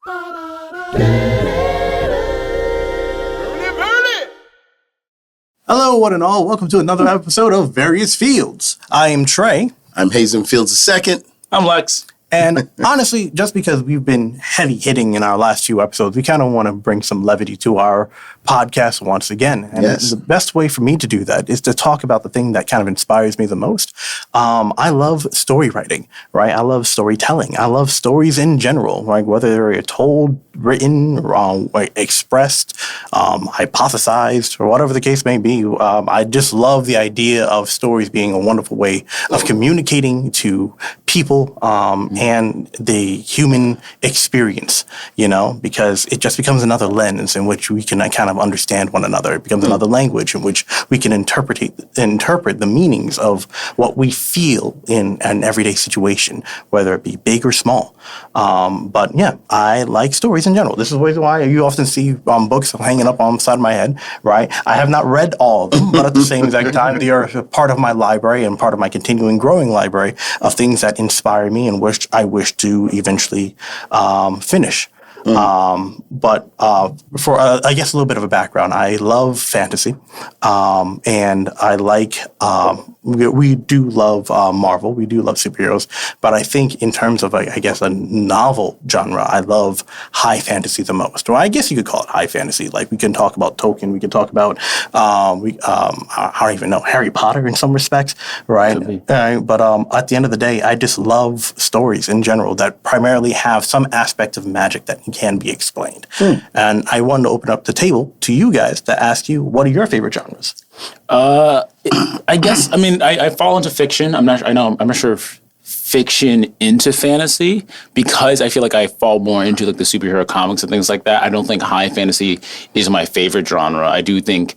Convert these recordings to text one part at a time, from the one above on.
Hello, one and all. Welcome to another episode of Various Fields. I am Trey. I'm Hazen Fields II. I'm Lex. And honestly, just because we've been heavy hitting in our last few episodes, we kind of want to bring some levity to our podcast once again. And the best way for me to do that is to talk about the thing that kind of inspires me the most. I love story writing, right? I love storytelling. I love stories in general, right? Whether they're told, written, expressed, hypothesized, or whatever the case may be. I just love the idea of stories being a wonderful way of communicating to people and the human experience, you know, because it just becomes another lens in which we can kind of understand one another. It becomes another language in which we can interpret the meanings of what we feel in an everyday situation, whether it be big or small. But yeah, I like stories in general. This is why you often see books hanging up on the side of my head, right? I have not read all of them, but at the same exact time, they are part of my library and part of my continuing growing library of things that inspire me and which I wish to eventually finish. But for I guess a little bit of a background, I love fantasy, and I like we do love Marvel. We do love superheroes, but I think in terms of I guess a novel genre, I love high fantasy the most. Or I guess you could call it high fantasy. Like we can talk about Tolkien, we can talk about I don't even know, Harry Potter in some respects, right? But at the end of the day, I just love stories in general that primarily have some aspect of magic that can be explained. And I wanted to open up the table to you guys to ask you, what are your favorite genres? I guess, I mean, I fall into fiction. I'm not sure if fiction into fantasy, because I feel like I fall more into like the superhero comics and things like that. I don't think high fantasy is my favorite genre. I do think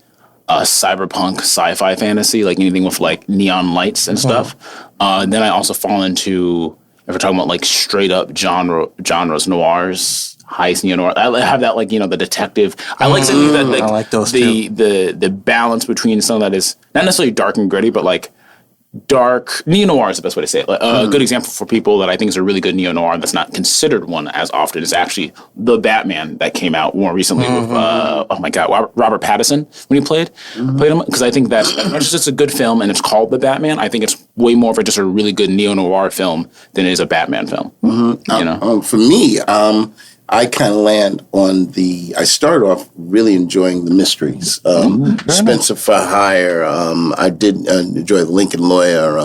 cyberpunk, sci-fi fantasy, like anything with like neon lights and stuff. Then I also fall into, if we're talking about like straight up genres, noirs, heist, neo-noir. I have that, like, you know, the detective. I like something that, like, I like those the balance between something that is not necessarily dark and gritty, but like dark. Neo-noir is the best way to say it. A good example for people that I think is a really good neo-noir that's not considered one as often is actually the Batman that came out more recently with Robert Pattinson when he played him, because I think that's not just a good film and it's called The Batman. I think it's way more of just a really good neo-noir film than it is a Batman film. You know? For me, I kind of land on I started off really enjoying the mysteries. Spencer for Hire. I did enjoy the Lincoln Lawyer.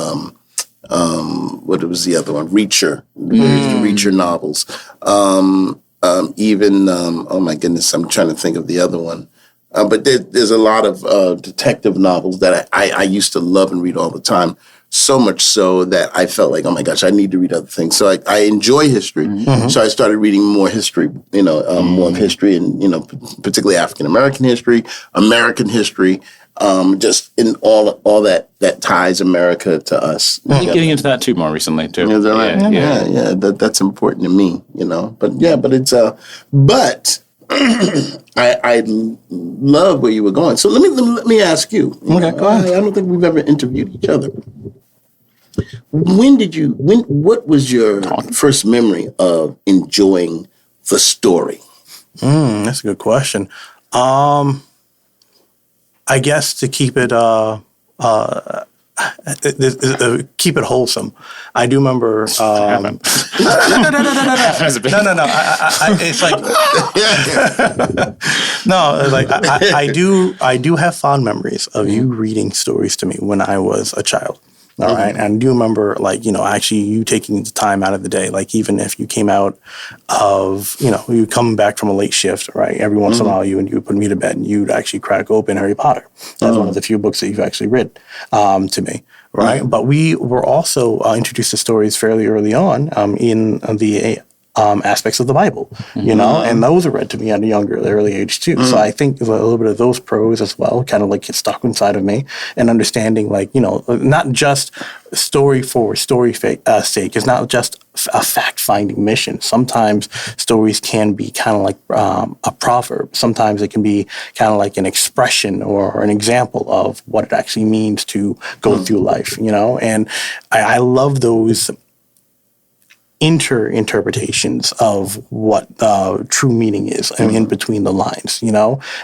What was the other one? Reacher. The Reacher novels. Even, oh my goodness, I'm trying to think of the other one. But there's a lot of detective novels that I used to love and read all the time. So much so that I felt like, oh my gosh, I need to read other things. So I enjoy history. So I started reading more history, more of history and, particularly African-American history, American history, just in all that ties America to us. Getting into that too more recently too. Is that right? Yeah. That's important to me, but it's, but I love where you were going. So let me ask you. Okay, go ahead. I don't think we've ever interviewed each other. What was your first memory of enjoying the story? That's a good question. I guess to keep it keep it wholesome. I do remember. No. It's like no. Like I do have fond memories of you reading stories to me when I was a child. All right. And I do remember, like, actually you taking the time out of the day, like, even if you came out of, you come back from a late shift, right? Every once in a while you would put me to bed and you'd actually crack open Harry Potter. That's one of the few books that you've actually read to me, right? But we were also introduced to stories fairly early on in the aspects of the Bible, and those are read to me at a early age too. So I think a little bit of those pros as well kind of like get stuck inside of me, and understanding, like, not just story for story's sake. It's not just a fact-finding mission. Sometimes stories can be kind of like a proverb. Sometimes it can be kind of like an expression or an example of what it actually means to go through life, and I love those interpretations of what true meaning is, I mean, in between the lines,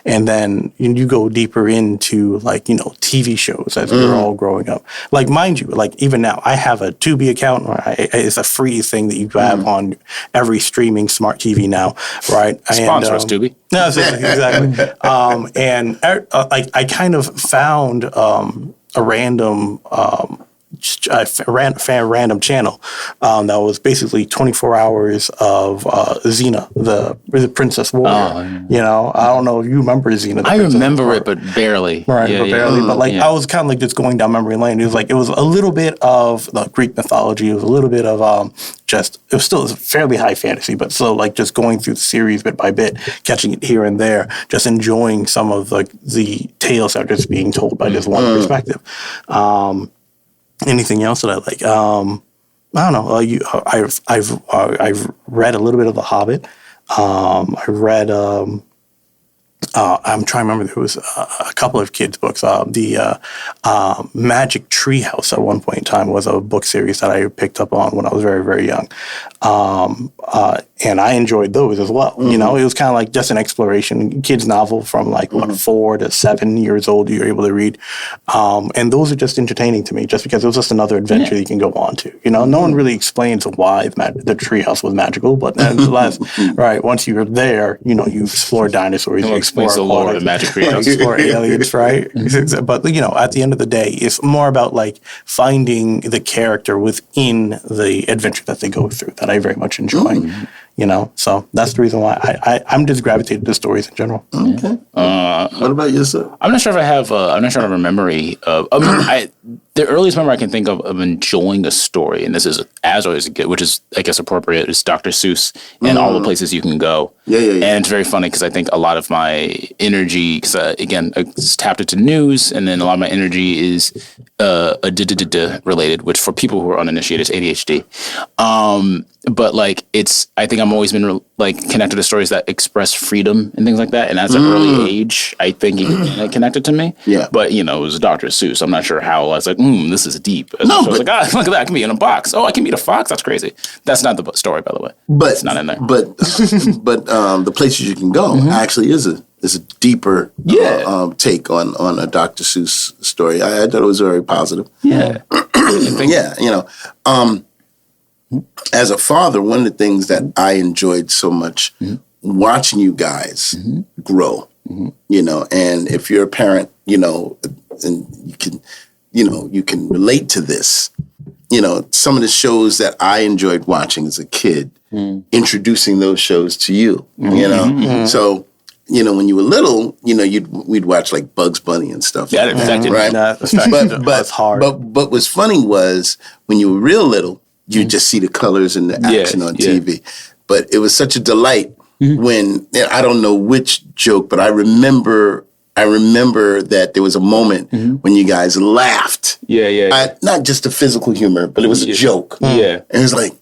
and then you go deeper into like, TV shows as we were all growing up. Like, mind you, like even now, I have a Tubi account where it's a free thing that you have on every streaming smart TV now, right? Sponsor us, Tubi. No, exactly. And I kind of found a random random channel that was basically 24 hours of Xena, the Princess Warrior. I don't know if you remember Xena. I remember it, but barely. Right, but barely. But I was kind of like just going down memory lane. It was a little bit of the Greek mythology. It was a little bit of it was still fairly high fantasy, but still like just going through the series bit by bit, catching it here and there, just enjoying some of the tales that are just being told by just one perspective. Anything else that I like? I don't know. I've read a little bit of The Hobbit. I read. I'm trying to remember. There was a couple of kids' books. The Magic Treehouse at one point in time was a book series that I picked up on when I was very, very young, and I enjoyed those as well. It was kind of like just an exploration kids novel from like 4 to 7 years old. You're able to read, and those are just entertaining to me, just because it was just another adventure you can go on to. No one really explains why the treehouse was magical, but nevertheless, right? Once you're there, you explore dinosaurs. Explains the lore of the Magic Treehouse. Explore aliens, right? But at the end of the day, it's more about like finding the character within the adventure that they go through that I very much enjoy. So that's the reason why I'm just gravitated to stories in general. Okay. What about yourself? I'm not sure if I have. I'm not sure I have a memory of. The earliest memory I can think of enjoying a story, and this is as always good, which is I guess appropriate, is Dr. Seuss and all the places you can go. Yeah. And it's very funny because I think a lot of my energy, because again, it's tapped into news, and then a lot of my energy is related, which for people who are uninitiated is ADHD. But like I think I'm always been connected to stories that express freedom and things like that. And at an early age, I think it connected to me. Yeah. But it was Dr. Seuss. I'm not sure how I was like, this is deep. I was like, look at that. I can be in a box. Oh, I can meet a fox. That's crazy. That's not the story, by the way. But it's not in there. But the places you can go actually is a deeper take on a Dr. Seuss story. I thought it was very positive. Yeah. As a father, one of the things that I enjoyed so much watching you guys grow, and if you're a parent, and you can relate to this, some of the shows that I enjoyed watching as a kid, introducing those shows to you, so, when you were little, we'd watch like Bugs Bunny and stuff. Yeah, affected right? But that's hard. But what's funny was when you were real little, you just see the colors and the action on TV. But it was such a delight when, I don't know which joke, but I remember that there was a moment when you guys laughed. Yeah. Not just the physical humor, but it was a joke. Yeah. And it was like,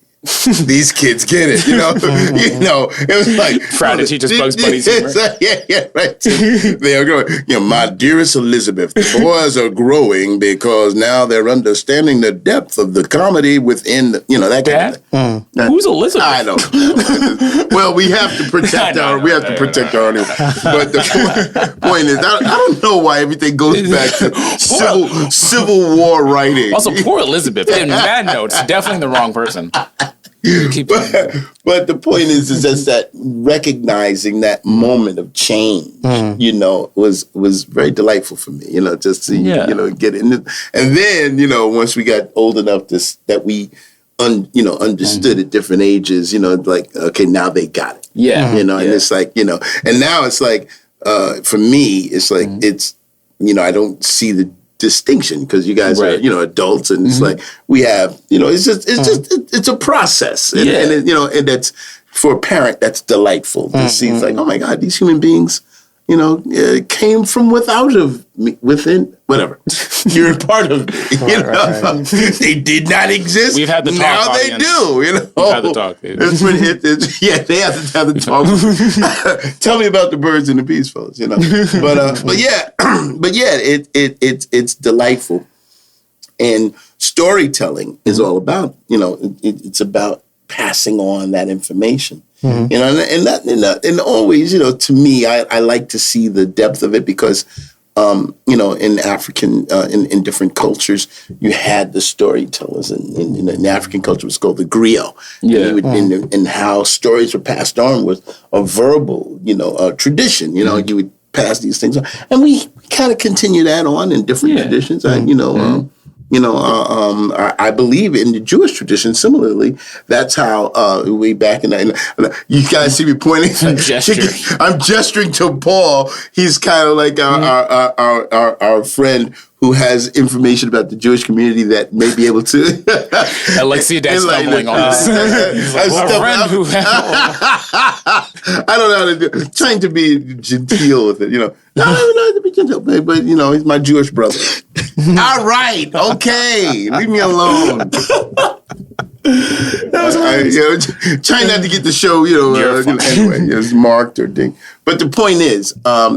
these kids get it, it was like proud to teach us Bugs Bunny's humor. Yeah, right. They are growing. My dearest Elizabeth, the boys are growing because now they're understanding the depth of the comedy within that kind of thing. Who's Elizabeth? I know. Well, we have to protect our audience. But the point is, I don't know why everything goes back to Civil War writing. Also, poor Elizabeth. In Mad Notes, definitely the wrong person. But the point is just that recognizing that moment of change, was very delightful for me, just to, get in it. And then, once we got old enough that we, understood at different ages, like, okay, now they got it. Yeah. And it's like, and now it's like, for me, it's like, it's, I don't see the distinction because you guys are adults and it's like we have it's a process and and that's for a parent that's delightful to see. It's like, oh my God, these human beings came from within whatever you're a part of they did not exist. We've had the talk. Now they do. We've had the talk. They have to have the talk. Tell me about the birds and the bees, fellas. It's delightful, and storytelling is all about it's about passing on that information. You know, and always, you know, to me, I like to see the depth of it because, you know, in African, in different cultures, you had the storytellers. In African culture, it was called the griot. And how stories were passed on was a verbal, you know, tradition. You know, you would pass these things on, and we kind of continue that on in different traditions. I believe in the Jewish tradition. Similarly, that's how way back in the, you guys see me pointing. I'm gesturing to Paul. He's kind of like our friend who has information about the Jewish community that may be able to. Alexia Dad's stumbling on this. I don't know how to do it. Trying to be genteel with it, you know. No, I don't know how to be genteel, but you know, he's my Jewish brother. All right, okay, leave me alone. Trying not to get the show, you know, anyway, it's marked or ding. But the point is,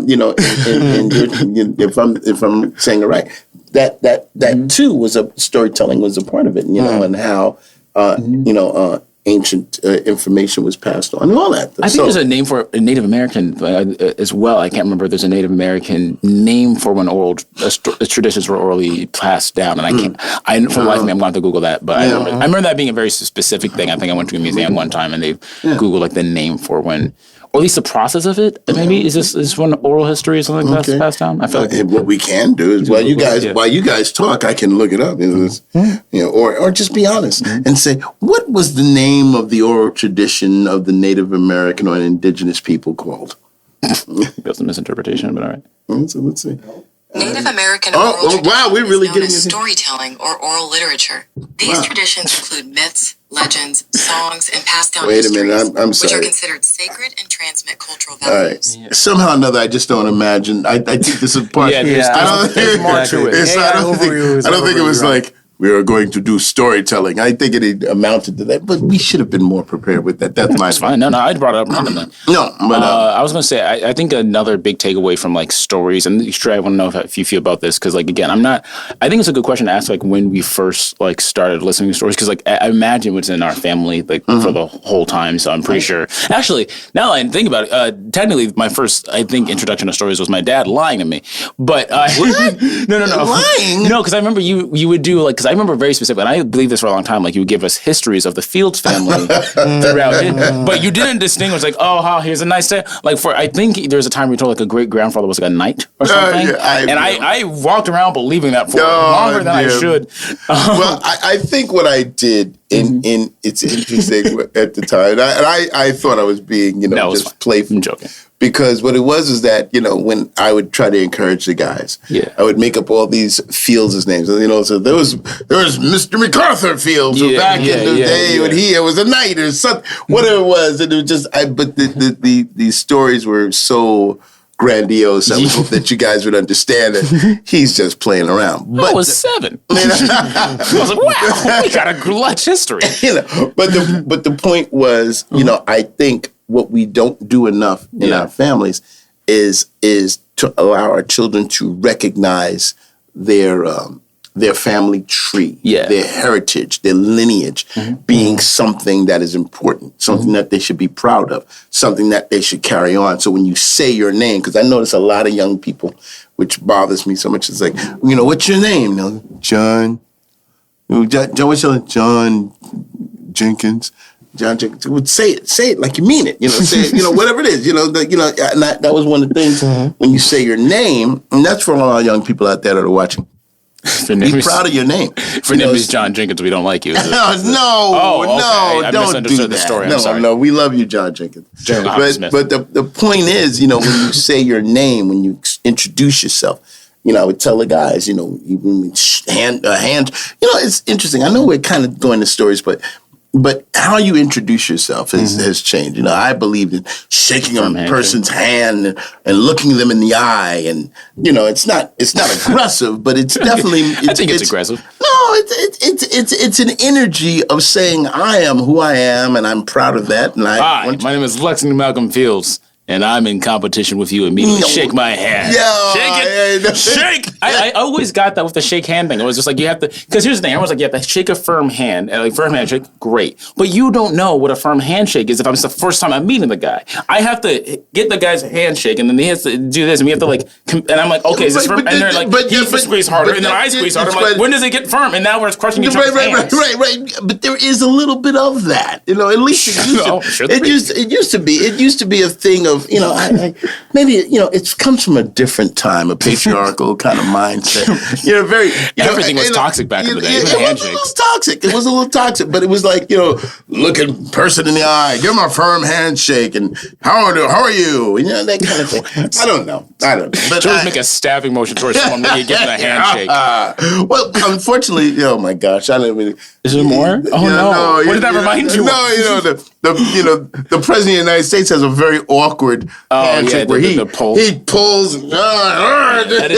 you know, if I'm saying it right, that too was storytelling was a part of it, you know, and how you know ancient information was passed on and all that. I think there's a name for a Native American as well. I can't remember. There's a Native American name for when oral traditions were orally passed down, and for the life of me, I'm going to have to Google that. But I remember that being a very specific thing. I think I went to a museum one time, and they Googled like the name for when, or at least the process of it. Maybe is this when oral history or something like that's passed down? I feel like what we can do is while you guys talk, I can look it up. You know, or just be honest and say, what was the name of the oral tradition of the Native American or indigenous people called? That's a misinterpretation, but all right. So let's see. Native American oral tradition we're really is known getting as storytelling or oral literature. These traditions include myths, legends, songs, and passed down Wait a minute, histories, I'm which sorry. are considered sacred and transmit cultural All right. values. Somehow or another, I just don't imagine. I think this is part. Yeah, there's more to it. I don't think it was like we are going to do storytelling. I think it amounted to that, but we should have been more prepared with that. That's my fine. No, I brought it up. No, but I was going to say, I think another big takeaway from like stories, and Trey, I want to know if you feel about this, because like, again, I think it's a good question to ask, like when we first like started listening to stories, because like I imagine what's in our family like for the whole time, so I'm pretty sure. Actually, now that I think about it, technically my first, I think, introduction to stories was my dad lying to me, but no, lying? No, because I remember you would do like, because I remember very specifically, and I believe this for a long time, like you would give us histories of the Fields family throughout it, but you didn't distinguish like, oh, here's a nice day. Like I think there's a time we told like a great grandfather was like a knight or something, I walked around believing that for longer than I should. Well, I think what I did in it's interesting at the time, and I thought I was being just playful. I'm joking. Because what it was is that, when I would try to encourage the guys, I would make up all these Fields' names. So there was Mr. MacArthur Fields back in the day when he was a knight or something, whatever it was. And it was just, but the stories were so grandiose. I would hope that you guys would understand that he's just playing around. But I was 7. I was like, wow, we got a large history. But the point was, I think what we don't do enough in our families is to allow our children to recognize their family tree, their heritage, their lineage being something that is important, something that they should be proud of, something that they should carry on. So when you say your name, because I notice a lot of young people, which bothers me so much, it's like, what's your name? John. John, what's your name? John Jenkins. John Jenkins would say it like you mean it. Say it, whatever it is. And that was one of the things when you say your name, and that's for all our young people out there that are watching. Be proud of your name. If your name is John Jenkins, we don't like you. No, I don't do that. The story. I'm sorry. No, we love you, John Jenkins. But the point is, when you say your name, when you introduce yourself, I would tell the guys, even hand. It's interesting. I know we're kind of doing the stories, but how you introduce yourself has changed. I believed in shaking a person's hand and looking them in the eye, and it's not aggressive, but it's definitely. I think it's aggressive. No, it's an energy of saying I am who I am, and I'm proud of that. And my name is Lexington Malcolm Fields, and I'm in competition with you immediately. Shake my hand. Yo, Shake it. Shake. I always got that with the shake hand thing. It was just like you have to, because here's the thing. I was like, you have to shake a firm hand, like firm handshake, great. But you don't know what a firm handshake is if it's the first time I'm meeting the guy. I have to get the guy's handshake, and then he has to do this, and we have to like, and I'm like, okay, is this firm? And they're like, he has to squeeze harder, and then I squeeze harder. I'm like, when does it get firm? And now we're crushing each other's hands. Right. But there is a little bit of that, at least it used to be. It used to be a thing of, maybe, it comes from a different time, a patriarchal kind of mindset. Everything was toxic back in the day. It was a little toxic, but it was like, look at person in the eye, give him a firm handshake, and how are you? That kind of thing. I don't know. But George make a stabbing motion towards someone when you give him a handshake. Well, unfortunately, oh my gosh, I don't even. Is there more? Oh no! What did that remind you? No, the president of the United States has a very awkward handshake where he pulls. And, it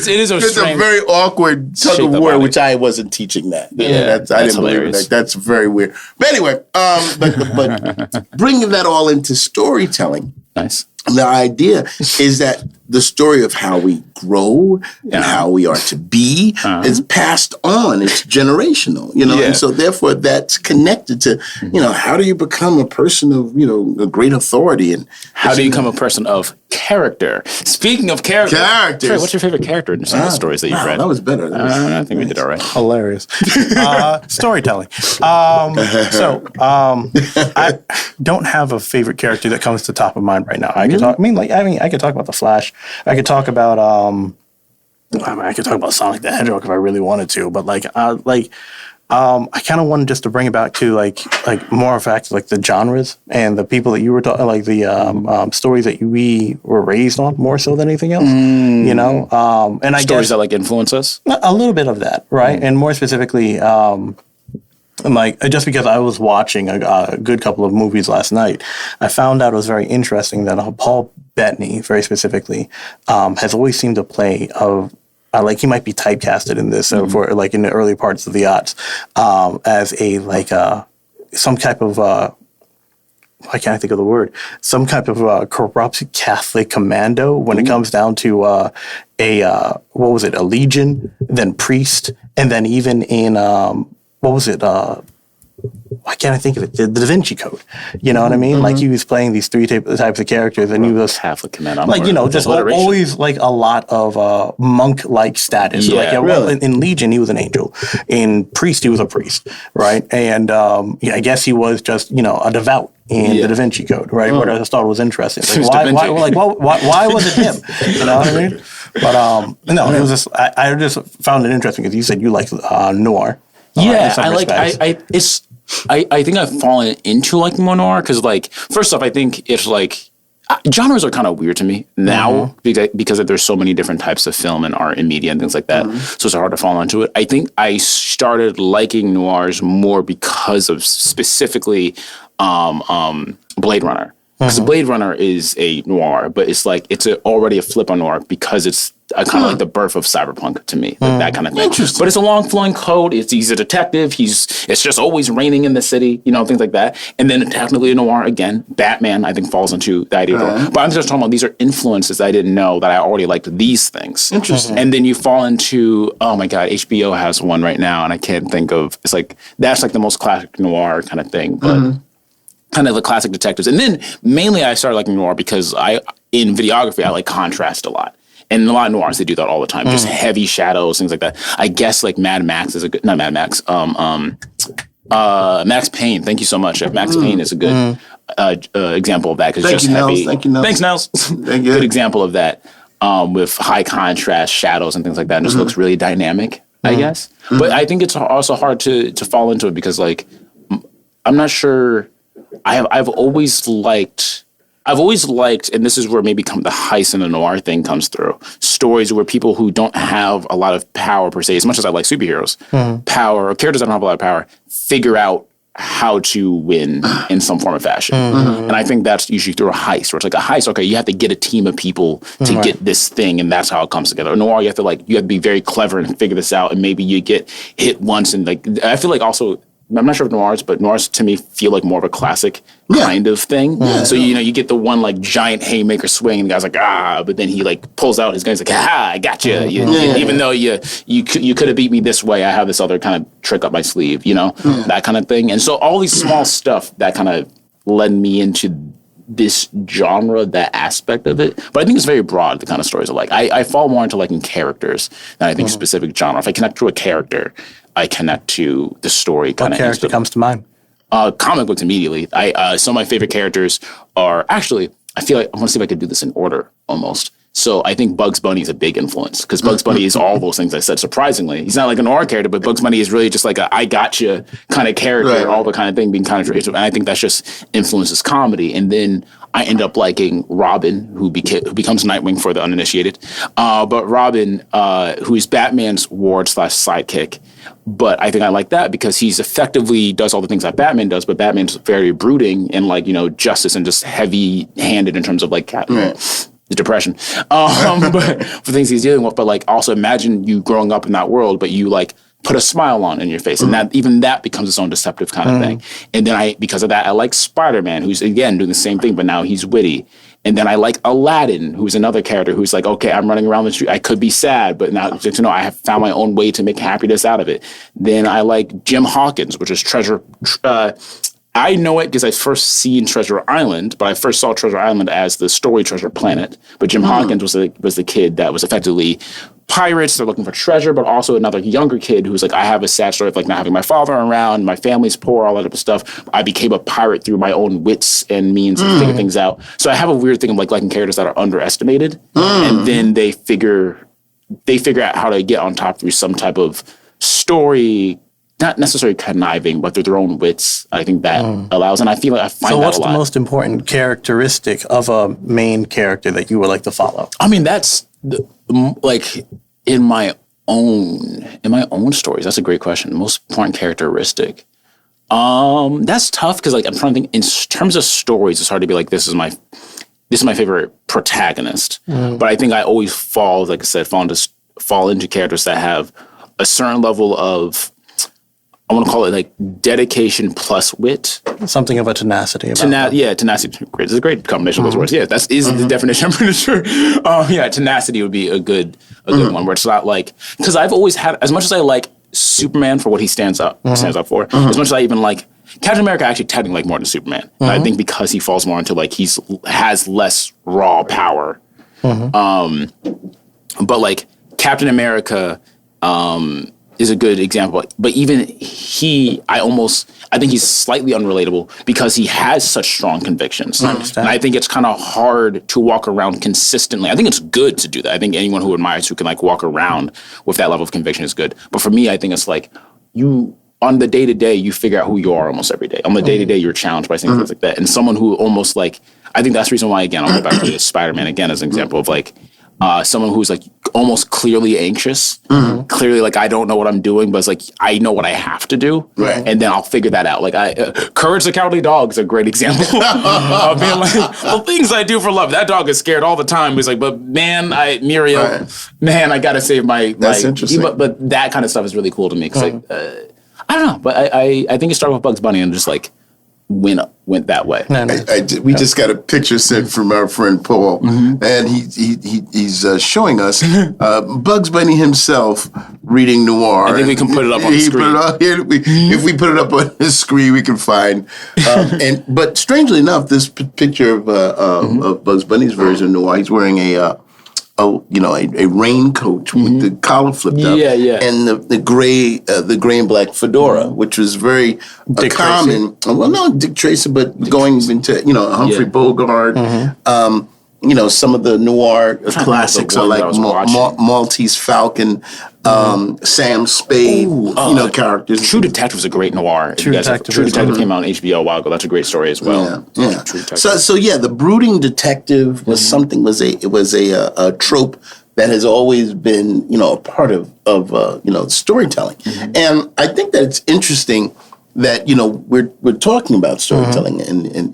is a very awkward tug of war, which I wasn't teaching that. I didn't believe that. That's very weird. But anyway, but bringing that all into storytelling. Nice. The idea is that the story of how we grow and how we are to be is passed on. It's generational, and so therefore that's connected to, how do you become a person of, a great authority, and how do you become a person of character? Speaking of characters, what's your favorite character in some of the stories that you've read? That was better. I think we did all right. Hilarious. Storytelling. I don't have a favorite character that comes to the top of mind right now. I could talk about the Flash. I could talk about I could talk about Sonic the Hedgehog if I really wanted to, but I kind of wanted just to bring it back to like more facts, like the genres and the people that you were talking, like the stories that we were raised on more so than anything else, and I stories guess that influence us a little bit of that, right? And more specifically, just because I was watching a good couple of movies last night, I found out it was very interesting that Paul Bettany, very specifically, has always seemed to play he might be typecasted in this for in the early parts of the aughts as some type of I can't think of the word, some type of corrupt Catholic commando when it comes down to a legion, then priest, and then even in why can't I think of it? The Da Vinci Code. You know what I mean? Like he was playing these three types of characters, and he was Catholic commando, just always a lot of monk-like status. Really? In Legion, he was an angel. In Priest, he was a priest, right? And I guess he was just a devout in the Da Vinci Code, right? What I just thought was interesting. Why was it him? You know what I mean? But it was just I just found it interesting because you said you like noir. Yeah, I think I've fallen into more noir because first off, I think it's genres are kind of weird to me now because there's so many different types of film and art and media and things like that. So it's hard to fall into it. I think I started liking noirs more because of specifically Blade Runner. Because Blade Runner is a noir, but it's already a flip on noir because it's kind of like the birth of cyberpunk to me, that kind of thing. But it's a long flowing code. He's a detective. It's just always raining in the city, things like that. And then technically a noir again. Batman, I think, falls into the idea. But I'm just talking about these are influences I didn't know that I already liked these things. Interesting. And then you fall into, oh my God, HBO has one right now, and I can't think of. It's that's the most classic noir kind of thing, but. Kind of the classic detectives. And then mainly I started liking noir because in videography, I like contrast a lot. And in a lot of noirs, they do that all the time. Just heavy shadows, things like that. I guess Mad Max is a good, not Mad Max, Max Payne. Thank you so much. Max Payne is a good example of that. Thank you, heavy. Thank you, Nels. Thanks, Nels. Thank you. Good example of that with high contrast shadows and things like that. And just looks really dynamic, I guess. But I think it's also hard to fall into it because I'm not sure. I've always liked, and this is where maybe the heist and the noir thing comes through, stories where people who don't have a lot of power per se, as much as I like superheroes, power, or characters that don't have a lot of power, figure out how to win in some form of fashion. And I think that's usually through a heist, where it's a heist, okay, you have to get a team of people to get this thing, and that's how it comes together. Noir, you have to be very clever and figure this out, and maybe you get hit once, and I feel also I'm not sure if noirs, but noirs to me feel like more of a classic kind of thing. So, you get the one like giant haymaker swing and the guy's like, but then he like pulls out his gun. He's like, I got you. Even though you could have beat me this way, I have this other kind of trick up my sleeve, that kind of thing. And so all these small stuff that kind of led me into this genre, that aspect of it. But I think it's very broad, the kind of stories I like. I fall more into liking characters than I think specific genre. If I connect to a character, I connect to the story. What character comes to mind? Comic books immediately. Some of my favorite characters are actually, I feel like I want to see if I could do this in order almost. So I think Bugs Bunny is a big influence because Bugs Bunny is all those things I said. Surprisingly, he's not like an noir character, but Bugs Bunny is really just like a I gotcha kind of character, all the kind of thing being kind of creative. And I think that's just influences comedy. And then I end up liking Robin, who becomes Nightwing for the uninitiated. But Robin, who's Batman's ward/sidekick. But I think I like that because he's effectively does all the things that Batman does, but Batman's very brooding and like, justice and just heavy-handed in terms of like the depression, but for things he's dealing with. But like, also imagine you growing up in that world, but you like put a smile on in your face, and that becomes its own deceptive kind of thing. And then because of that, I like Spider-Man, who's again doing the same thing, but now he's witty. And then I like Aladdin, who's another character who's like, okay, I'm running around the street. I could be sad, but now I have found my own way to make happiness out of it. Then I like Jim Hawkins, which is Treasure. I know it because I first seen Treasure Island, but I first saw Treasure Island as the story Treasure Planet. But Jim Hawkins was the kid that was effectively pirates. They're looking for treasure, but also another younger kid who's like, I have a sad story of like not having my father around, my family's poor, all that type of stuff. I became a pirate through my own wits and means of figuring things out. So I have a weird thing of like liking characters that are underestimated, and then they figure out how to get on top through some type of story. Not necessarily conniving, but through their own wits. I think that allows, and I feel like I find that a lot. So what's the most important characteristic of a main character that you would like to follow? I mean, that's like in my own stories. That's a great question. The most important characteristic. That's tough because like I'm trying to think in terms of stories. It's hard to be like this is my favorite protagonist. But I think I always fall into characters that have a certain level of, I want to call it like dedication plus wit. Something of a tenacity. Tenacity. It's a great combination of those words. Yeah, that is the definition. I'm pretty sure. Tenacity would be a good one where it's not like, because I've always had, as much as I like Superman for what he stands up for, as much as I even like Captain America, I actually technically like more than Superman. And I think because he falls more into like has less raw power. But like Captain America, is a good example. But even I think he's slightly unrelatable because he has such strong convictions. And I think it's kind of hard to walk around consistently. I think it's good to do that. I think anyone who admires who can like walk around with that level of conviction is good. But for me, I think it's like on the day-to-day, you figure out who you are almost every day. On the day-to-day, you're challenged by things like that. And someone who almost like, I think that's the reason why, again, I'll go back to Spider-Man again as an example of like, someone who's like almost clearly anxious, clearly like I don't know what I'm doing, but it's like I know what I have to do, and then I'll figure that out. Like Courage the Cowardly Dog is a great example of being like the things I do for love. That dog is scared all the time. He's like, but man, I gotta save my. That's interesting. But that kind of stuff is really cool to me because I don't know, but I think it started with Bugs Bunny and just like went that way. We just got a picture sent from our friend Paul, and he's showing us Bugs Bunny himself reading noir. I think we can put it up on the screen. If we put it up on the screen, we can find. But strangely enough, this picture of Bugs Bunny's version of noir, he's wearing a raincoat with the collar flipped up, and the gray and black fedora, which was very common. Well, not Dick Tracy, but going into Humphrey Bogart. Some of the noir classics are like Maltese Falcon, Sam Spade, characters. True Detective was a great noir. True Detective came out on HBO a while ago. That's a great story as well. Yeah. So the brooding detective was something. Was a trope that has always been a part of storytelling, and I think that it's interesting that we're talking about storytelling and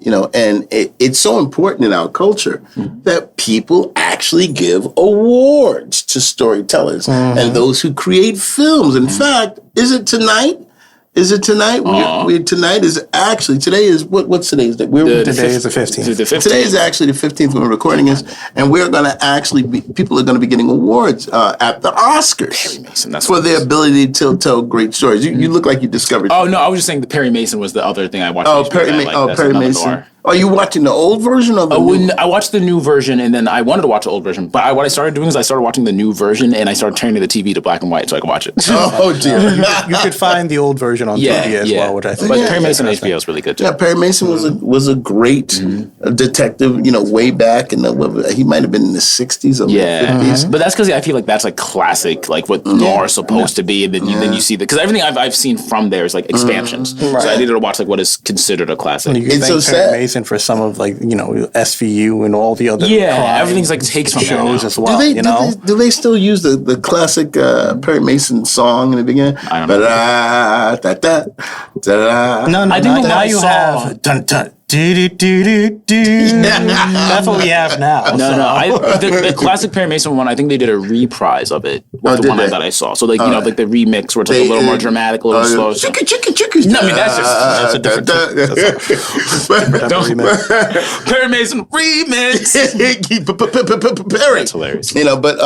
it's so important in our culture that people actually give awards to storytellers and those who create films. In fact, is it tonight Is it tonight? Tonight is actually, today is, what's today's date? Today is the 15th. The 15th. Today is actually the 15th when we're recording this, and we're going to actually people are going to be getting awards at the Oscars Mason, that's for what it their is. ability to tell great stories. You look like you discovered. Oh, no, I was just saying the Perry Mason was the other thing I watched. Oh, HBO Perry, that I liked. That's Perry another Mason. noir. Are you watching the old version of the new? When I watched the new version, and then I wanted to watch the old version, but what I started doing is I started watching the new version, and I started turning the TV to black and white so I could watch it. Oh, dear. You could find the old version on TV as well, which I think. But is Perry Mason on interesting. HBO is really good too. Yeah, Perry Mason was a great detective, way back in he might have been in the 60s or the 50s. But that's because I feel like that's like classic, like what noir is supposed to be, and then you see that because everything I've seen from there is like expansions. So I needed to watch like what is considered a classic. You can It's thank so Perry sad. Mason for some of SVU and all the other crime everything's like takes from shows there as well. Do they still use the classic Perry Mason song in the beginning? I don't know. Ba-da-da-da-da. No, I think not the now one I you saw- have dun dun do do do do do. That's what we have now. No, the classic Perry Mason one. I think they did a reprise of it. With the did one they? that I saw. So like like the remix where it's like a little more dramatic, a little slower. So. Chicka, chicka, chicka. No, I mean that's a different. Don't- Perry Mason remix. Perry. That's hilarious. But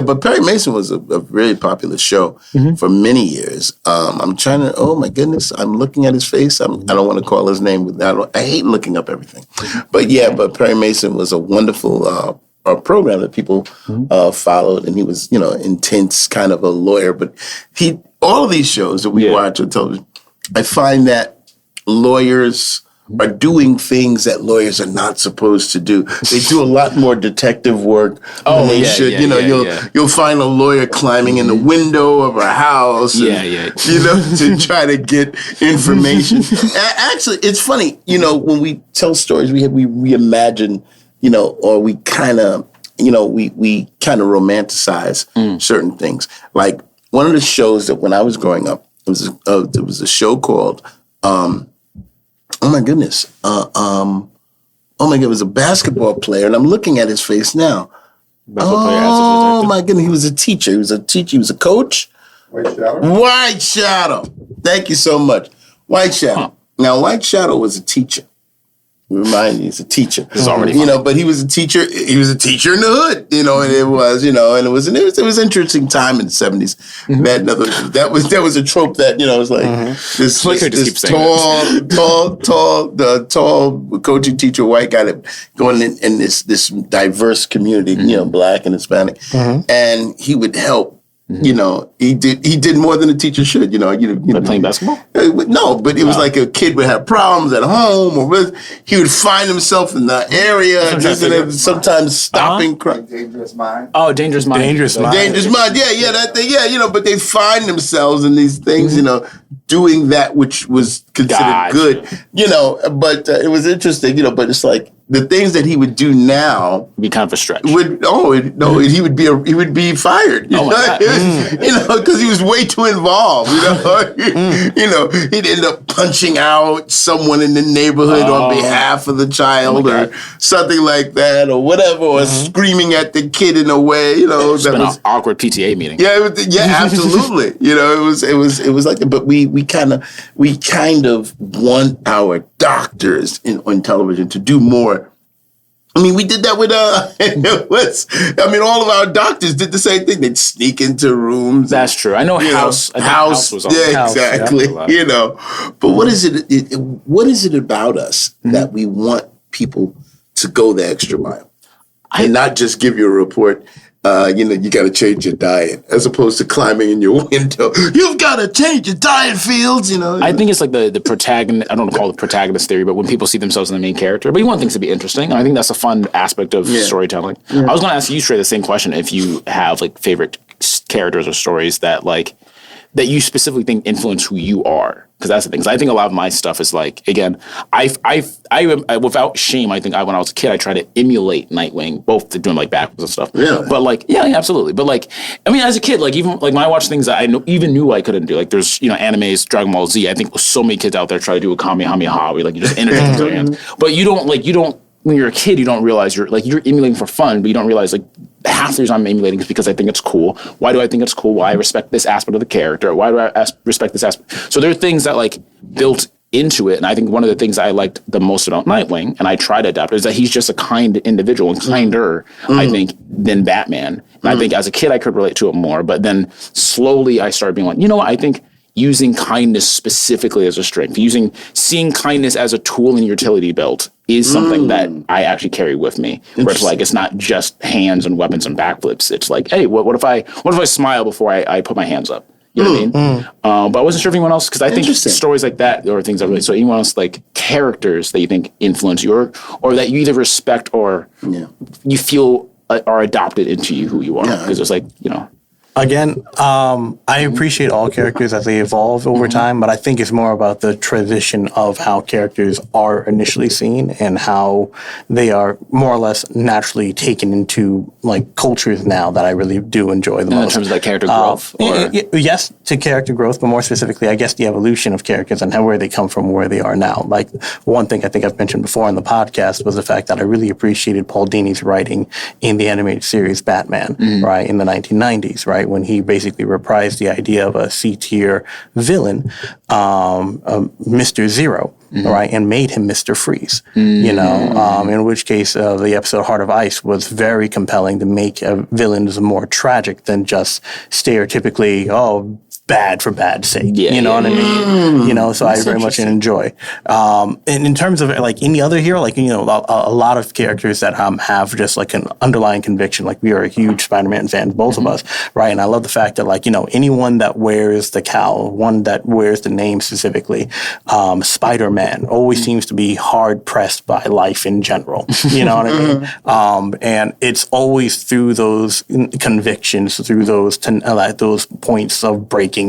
but Perry Mason was a very popular show for many years. I'm trying to. Oh my goodness! I'm looking at his face. I don't want to call his name. I hate looking up everything. But Perry Mason was a wonderful program that people followed, and he was intense kind of a lawyer. But all of these shows that we watch on television, I find that lawyers are doing things that lawyers are not supposed to do. They do a lot more detective work than they should. You'll find a lawyer climbing in the window of a house. To try to get information. Actually, it's funny. When we tell stories, we reimagine. Or we kind of we kind of romanticize certain things. Like one of the shows that when I was growing up, there was a show called. Oh my goodness. It was a basketball player, and I'm looking at his face now. Oh my goodness, he was a teacher. He was a coach. White Shadow. Thank you so much. White Shadow. Now, White Shadow was a teacher. Remind you, he's a teacher. It's already but he was a teacher. He was a teacher in the hood, and it was, and it was an interesting time in the 70s. That was a trope that was like this tall coaching teacher, white guy that going in this diverse community, black and Hispanic, and he would help. He did more than a teacher should. Playing basketball? No, but it was like a kid would have problems at home, or he would find himself in the area, sometimes stopping crime. Dangerous Mind. Oh, Dangerous Mind. Dangerous Mind. Dangerous Mind, that thing, but they find themselves in these things, doing that which was considered good, but it was interesting, but it's like the things that he would do now Be kind of a stretch. he would be fired, because he was way too involved, he'd end up punching out someone in the neighborhood on behalf of the child or something like that or whatever, or screaming at the kid in a way, It's that been was an awkward PTA meeting. absolutely. It was like that, but we kind of want our doctors on television to do more. I mean, we did that with all of our doctors did the same thing. They'd sneak into rooms. That's true. I know House. I think House was on. Yeah, exactly. Yeah. But what is it? What is it about us that we want people to go the extra mile and not just give you a report? You got to change your diet, as opposed to climbing in your window. You've got to change your diet, Fields. I think it's like the protagonist. I don't want to call it protagonist theory, but when people see themselves in the main character, but you want things to be interesting, and I think that's a fun aspect of storytelling. I was going to ask you, Trey, the same question: if you have like favorite characters or stories that you specifically think influence who you are. Because that's the thing. Because I think a lot of my stuff is like, again, I without shame, I think when I was a kid, I tried to emulate Nightwing, both doing like backwards and stuff. Really? But absolutely. But as a kid, even when I watched things that I even knew I couldn't do, like there's animes, Dragon Ball Z. I think so many kids out there try to do a Kamehameha, where you just interchange their hands, but you don't when you're a kid, you don't realize you're emulating for fun, but you don't realize like half the reason I'm emulating is because I think it's cool. Why do I think it's cool? Why I respect this aspect of the character? Why do I respect this aspect? So there are things that like built into it. And I think one of the things I liked the most about Nightwing, and I try to adapt, is that he's just a kind individual and kinder, I think, than Batman. And I think as a kid, I could relate to it more. But then slowly I started being like, you know what? I think using kindness specifically as a strength, seeing kindness as a tool in your utility belt is something that I actually carry with me. Where it's like, it's not just hands and weapons and backflips. It's like, hey, what if I smile before I put my hands up? You know what I mean? But I wasn't sure if anyone else, because I think stories like that or things that really, so anyone else like characters that you think influence you or that you either respect or you feel are adopted into you who you are. Because it's like, you know. Again, I appreciate all characters as they evolve over time, but I think it's more about the transition of how characters are initially seen and how they are more or less naturally taken into like cultures now that I really do enjoy the most. In terms of like character growth? Yes, to character growth, but more specifically, I guess the evolution of characters and where they come from, where they are now. Like one thing I think I've mentioned before in the podcast was the fact that I really appreciated Paul Dini's writing in the animated series Batman, right, in the 1990s, right? When he basically reprised the idea of a C-tier villain, Mr. Zero, right, and made him Mr. Freeze, you know, in which case the episode Heart of Ice was very compelling to make villains more tragic than just stereotypically, bad for bad's sake. You know what I mean? You know, so I very much enjoy. And in terms of like any other hero, like, you know, a lot of characters that have just like an underlying conviction, like we are a huge Spider-Man fans, both of us, right? And I love the fact that like, you know, anyone that wears the cowl, one that wears the name specifically, Spider-Man always seems to be hard pressed by life in general. You know what I mean? And it's always through those convictions, through those points of breaking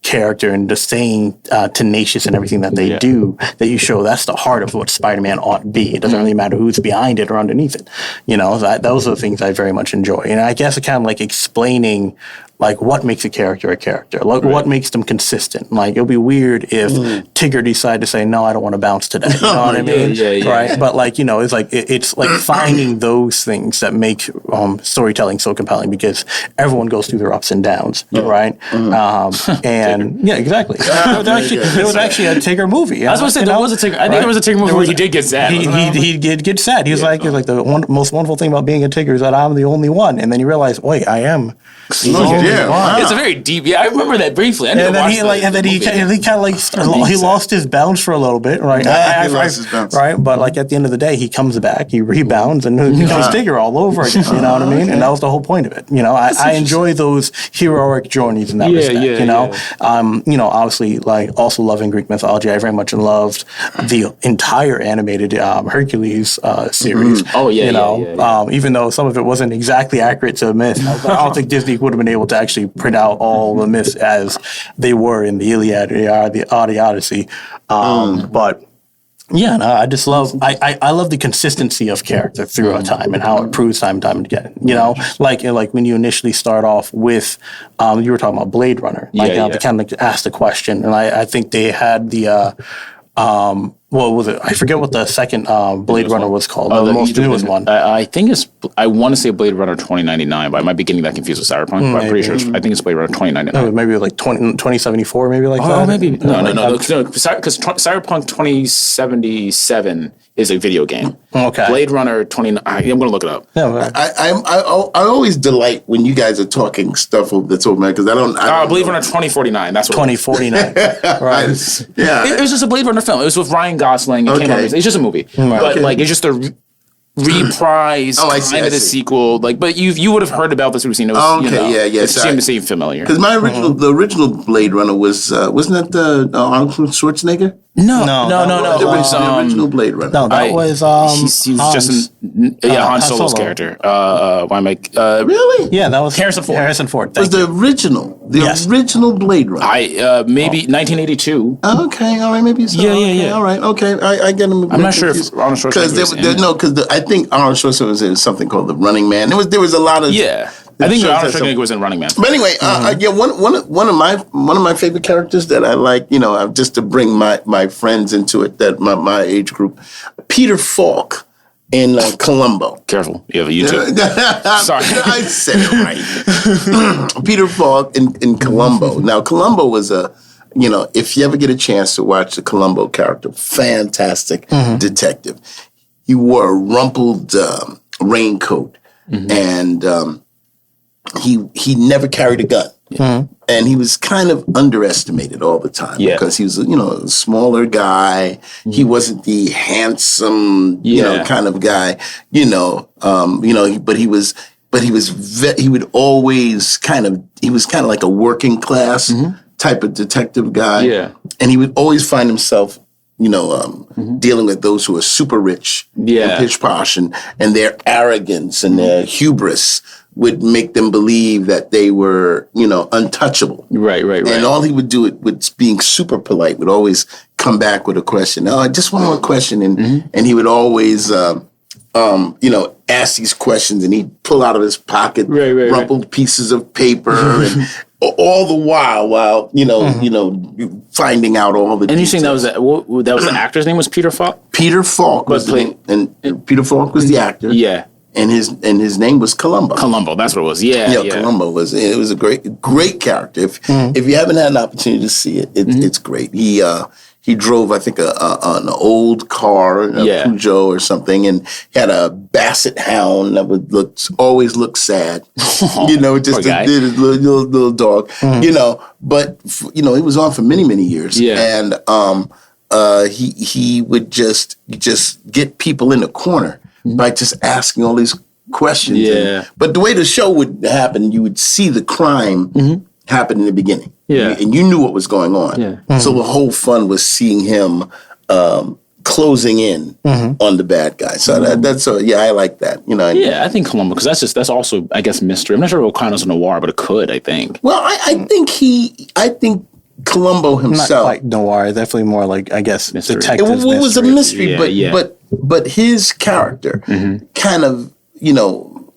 character and just staying tenacious in everything that they do, that you show that's the heart of what Spider-Man ought to be. It doesn't really matter who's behind it or underneath it. You know, those are the things I very much enjoy. And I guess it kind of like explaining like what makes a character, like what makes them consistent. Like it'll be weird if Tigger decided to say, no, I don't want to bounce today. You know what I mean? Right. But like, you know, it's like, it's like finding those things that make storytelling so compelling because everyone goes through their ups and downs. Right. And yeah, exactly. There was actually a Tigger movie. I was going to say, there was a Tigger. I think there was a Tigger movie where he did get sad. He did get sad. He was like the most wonderful thing about being a Tigger is that I'm the only one. And then you realize, wait, I am. It's a very deep. Yeah, I remember that briefly. He lost his bounce for a little bit, right? He lost his bounce. Right, but like at the end of the day, he comes back, he rebounds, and he becomes Tigger all over again. You know what I mean? And that was the whole point of it. You know, I enjoy those heroic journeys in that respect. You know, you know, obviously, like also loving Greek mythology, I very much loved the entire animated Hercules series. You know, even though some of it wasn't exactly accurate to myth, I don't think Disney would have been able to actually print out all the myths as they were in the Iliad, the Odyssey. But yeah, no, I just love I love the consistency of character throughout time and how it proves time and time again. You know, like when you initially start off with you were talking about Blade Runner, they kind of asked the question, and I think they had the what was it? I forget what the second Blade Runner was called. The most newest one. I think I want to say Blade Runner 2099, but I might be getting that confused with Cyberpunk. But I'm pretty sure I think it's Blade Runner 2099. No, maybe like 2074, maybe like that. Oh, maybe no, because Cyberpunk 2077 is a video game. Okay. Blade Runner 29. I'm going to look it up. Yeah, I always delight when you guys are talking stuff that's over because I don't. Blade Runner 2049. That's what 2049. Right. Yeah. It was just a Blade Runner film. It was with Ryan Gosling. It came out. It's just a movie, but like it's just a reprise kind of the sequel. Like, but you would have heard about this. We've seen it. Was, it seemed to seem familiar. Because the original Blade Runner wasn't that Arnold Schwarzenegger? No. The original Blade Runner. No, that was he was just Han Solo's character. Why am I? Really? Yeah, that was Harrison Ford. Harrison Ford. Was the original Blade Runner? Maybe 1982. Okay, all right, maybe so. Yeah. All right, okay, I get him. I'm not sure if Arnold Schwarzenegger because I think Arnold Schwarzenegger was in something called The Running Man. There was a lot of I think Arnold Schwarzenegger was in Running Man. But anyway, one of my favorite characters that I like, you know, just to bring my friends into it, that my age group, Peter Falk. in Columbo. Careful, you have a YouTube. Sorry. I said it right. Peter Falk in Columbo. Now, Columbo was if you ever get a chance to watch the Columbo character, fantastic detective. He wore a rumpled raincoat, and he never carried a gun. And he was kind of underestimated all the time because he was, a smaller guy. He wasn't the handsome, kind of guy, but he would always he was kind of like a working class type of detective guy. Yeah. And he would always find himself, dealing with those who are super rich and pish posh, and their arrogance and their hubris would make them believe that they were, untouchable. Right. And all he would do with being super polite would always come back with a question. Oh, just one more question. And he would always, ask these questions, and he'd pull out of his pocket rumpled pieces of paper and all the while, finding out all the. And you saying that was the actor's name was Peter Falk? Peter Falk was Peter Falk was the actor. Yeah. And his name was Columbo. Columbo, that's what it was. Yeah. Columbo was a great character. If you haven't had an opportunity to see it, it's great. He drove, I think, an old car, a Peugeot or something, and he had a Basset hound that would always look sad. Just a little dog. But it was on for many, many years. Yeah. And he would just get people in the corner by just asking all these questions. Yeah. But the way the show would happen, you would see the crime happen in the beginning. Yeah. And you knew what was going on. Yeah. So the whole fun was seeing him closing in on the bad guy. So I like that. I think Columbo, because that's also, I guess, mystery. I'm not sure if O'Connor's a noir, but it could, I think. Well, I think Columbo himself. Not quite noir, definitely more like, I guess, detective mystery. It was a mystery, but his character kind of,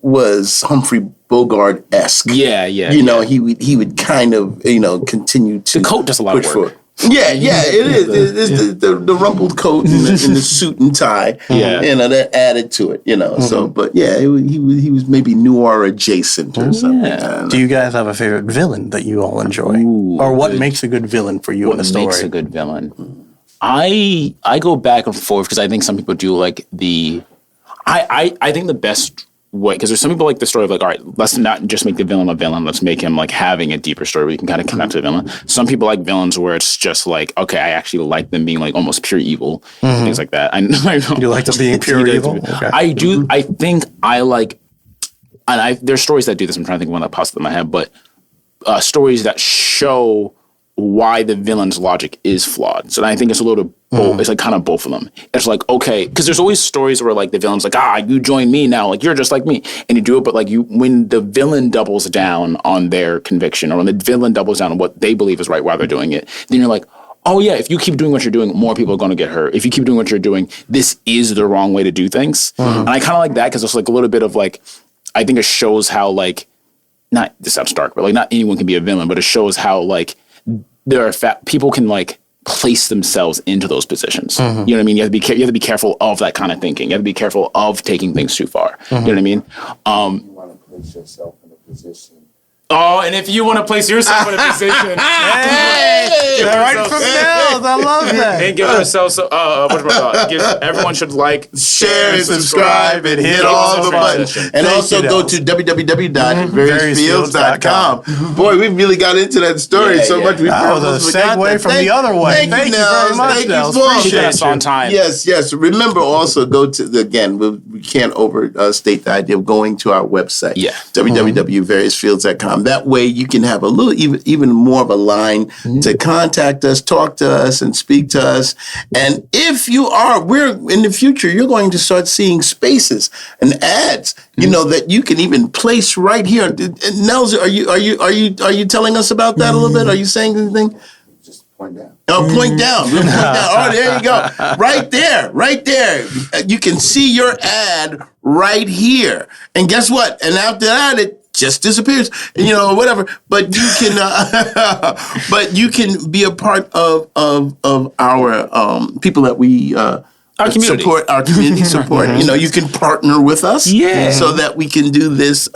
was Humphrey Bogart-esque. Yeah. He would kind of, continue to. The coat does a lot of work. Yeah, it is. It's the rumpled coat and the suit and tie. That added to it. So, but he was maybe noir adjacent or something. Yeah. Do you guys have a favorite villain that you all enjoy, or what makes a good villain for you in the story? What makes a good villain? I go back and forth because I think some people do like the. I think the best way, because there's some people like the story of like, all right, let's not just make the villain a villain, let's make him like having a deeper story where you can kind of connect to the villain. Some people like villains where it's just like, okay, I actually like them being like almost pure evil, things like that. You like them being pure evil? Okay. I do. I think I like, and there's stories that do this. I'm trying to think of one that pops up in my head, but stories that show why the villain's logic is flawed. So I think it's a little both. It's like kind of both of them. It's like, okay, because there's always stories where like the villain's like, you join me now, like you're just like me, and you do it. But like when the villain doubles down on their conviction, or when the villain doubles down on what they believe is right while they're doing it, then you're like, oh yeah, if you keep doing what you're doing, more people are going to get hurt. If you keep doing what you're doing, this is the wrong way to do things. And I kind of like that because it's like a little bit of like, I think it shows how like, not, this sounds dark, but like not anyone can be a villain, but it shows how like there are people can like place themselves into those positions. You know what I mean? You have to be careful of that kind of thinking. You have to be careful of taking things too far. You know what I mean? You want to place yourself in a position. Oh, and if you want to place yourself in a position, right from Nels, I love that. And give yourself everyone should like, share, and subscribe, and hit all the buttons. And also go to www.variousfields.com. Boy, we really got into that story so much. That was a segue from the other way. Thank you very much, Nels. Appreciate us on time. Yes. Remember, also go to again. We can't overstate the idea of going to our website. Yeah, www.variousfields.com. That way you can have a little even more of a line to contact us, talk to us, and speak to us. And if you are, in the future, you're going to start seeing spaces and ads, that you can even place right here. Nels, are you telling us about that a little bit? Are you saying anything? Point down. Oh, point down. We'll point down. Oh, there you go. Right there. You can see your ad right here. And guess what? And after that, it just disappears, whatever. But you can, be a part of our people that we Our community. Support our community support. You know, you can partner with us so that we can do this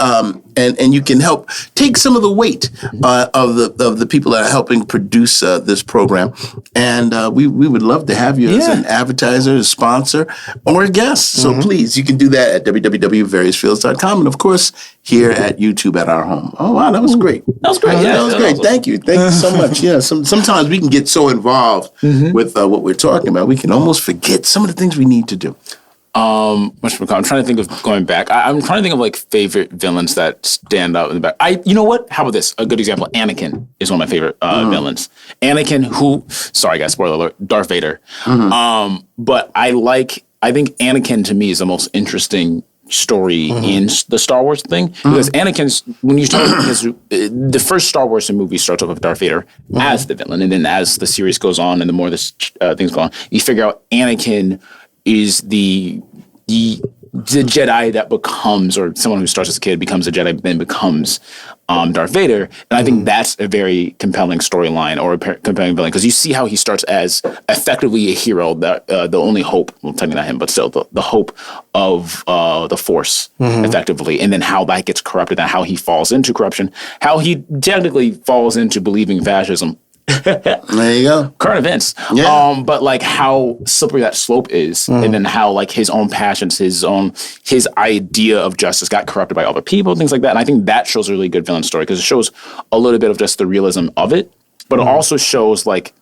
and you can help take some of the weight of the people that are helping produce this program. And we would love to have you as an advertiser, a sponsor, or a guest. So please, you can do that at www.variousfields.com. And of course, here at YouTube at our home. Oh, wow, that was great. That was great. That was great. Thank you. Thank you so much. Yeah, sometimes we can get so involved with what we're talking about, we can almost forget some of the things we need to do. I'm trying to think of going back. I'm trying to think of like favorite villains that stand out in the back. You know what? How about this? A good example. Anakin is one of my favorite villains. Anakin, who, sorry guys, spoiler alert, Darth Vader. But I think Anakin to me is the most interesting story in the Star Wars thing, because Anakin's, when you start the first Star Wars movie starts off with Darth Vader as the villain, and then as the series goes on and the more this things go on, you figure out Anakin is the Jedi that becomes, or someone who starts as a kid becomes a Jedi, then becomes Darth Vader. And I think that's a very compelling storyline, or a compelling villain, because you see how he starts as effectively a hero, that the only hope, well, technically not him, but still the hope of the Force, effectively, and then how that gets corrupted, and how he falls into corruption, how he technically falls into believing fascism. There you go. Current events. Yeah. But like how slippery that slope is, and then how like his own passions, his idea of justice got corrupted by other people, things like that. And I think that shows a really good villain story, because it shows a little bit of just the realism of it, but it also shows like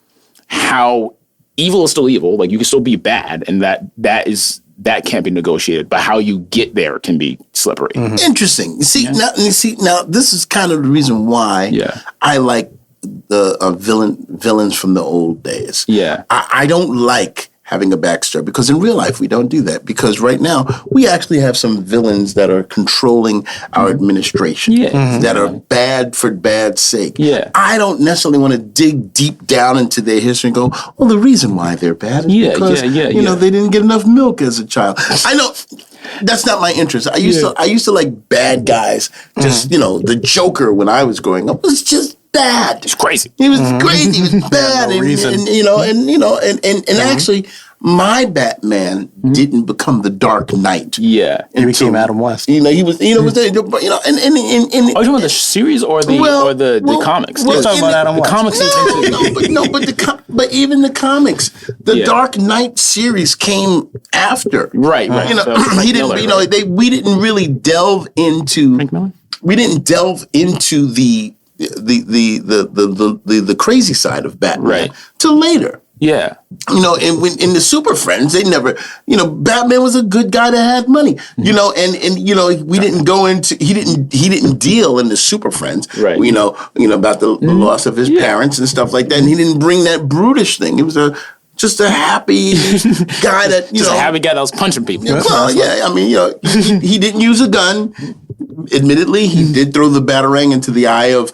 how evil is still evil. Like you can still be bad, and that can't be negotiated, but how you get there can be slippery. Interesting. You see, now this is kind of the reason why I like the villains from the old days. Yeah. I don't like having a backstory, because in real life we don't do that, because right now we actually have some villains that are controlling our administration, that are bad for bad's sake. Yeah. I don't necessarily want to dig deep down into their history and go, well, the reason why they're bad is because you know, they didn't get enough milk as a child. I know that's not my interest. I used to like bad guys. Just, you know, the Joker when I was growing up was just bad. It's crazy. He was crazy. He was bad. And actually, my Batman didn't become the Dark Knight. Yeah. He became Adam West. You know, he was, you know, are you talking about the series or the comics? We're talking about Adam West. The comics. But even the comics, the Dark Knight series came after. Right. You know, So, he didn't. Miller, you know, we didn't really delve into. Frank Miller? We didn't delve into the crazy side of Batman till later. Yeah. You know, and when in the Super Friends, they never, you know, Batman was a good guy that had money. You know, and you know, we didn't go into he didn't deal in the Super Friends. Right. You know about the loss of his parents and stuff like that. And he didn't bring that brutish thing. He was just a happy guy that a happy guy that was punching people. Well, yeah, I mean, you know, he didn't use a gun. Admittedly, he did throw the Batarang into the eye of